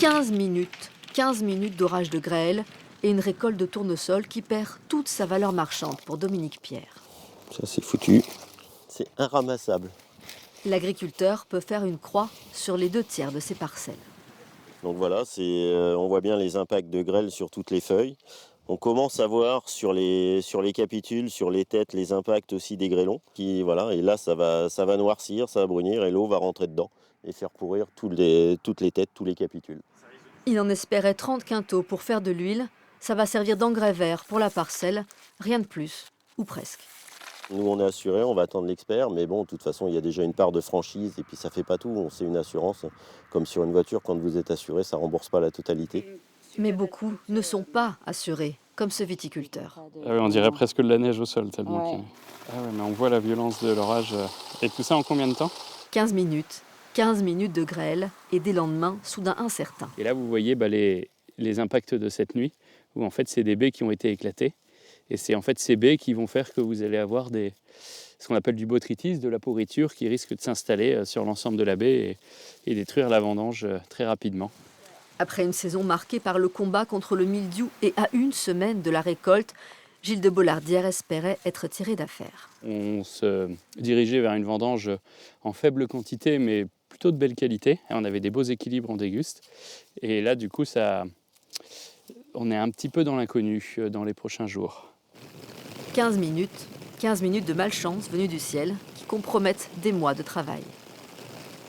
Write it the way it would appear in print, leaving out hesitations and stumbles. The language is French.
15 minutes d'orage de grêle et une récolte de tournesol qui perd toute sa valeur marchande pour Dominique Pierre. Ça c'est foutu, c'est inramassable. L'agriculteur peut faire une croix sur les 2/3 de ses parcelles. Donc voilà, on voit bien les impacts de grêle sur toutes les feuilles. On commence à voir sur les capitules, sur les têtes, les impacts aussi des grêlons. Et là, ça va noircir, ça va brunir et l'eau va rentrer dedans et faire pourrir toutes les têtes, tous les capitules. Il en espérait 30 quintaux pour faire de l'huile. Ça va servir d'engrais vert pour la parcelle, rien de plus, ou presque. Nous, on est assuré, on va attendre l'expert, mais bon, de toute façon, il y a déjà une part de franchise et puis ça fait pas tout. C'est une assurance, comme sur une voiture, quand vous êtes assuré, ça rembourse pas la totalité. Mais beaucoup ne sont pas assurés, comme ce viticulteur. Ah oui, on dirait presque de la neige au sol, tellement Ouais. Ah ouais, mais on voit la violence de l'orage. Et tout ça en combien de temps? 15 minutes de grêle et des lendemains soudain incertains. Et là, vous voyez les impacts de cette nuit, où en fait, c'est des baies qui ont été éclatées. Et c'est en fait ces baies qui vont faire que vous allez avoir ce qu'on appelle du botrytis, de la pourriture qui risque de s'installer sur l'ensemble de la baie et détruire la vendange très rapidement. Après une saison marquée par le combat contre le mildiou et à une semaine de la récolte, Gilles de Bollardière espérait être tiré d'affaire. On se dirigeait vers une vendange en faible quantité, mais plutôt de belle qualité. Et on avait des beaux équilibres en déguste. Et là, du coup, on est un petit peu dans l'inconnu dans les prochains jours. 15 minutes de malchance venue du ciel qui compromettent des mois de travail.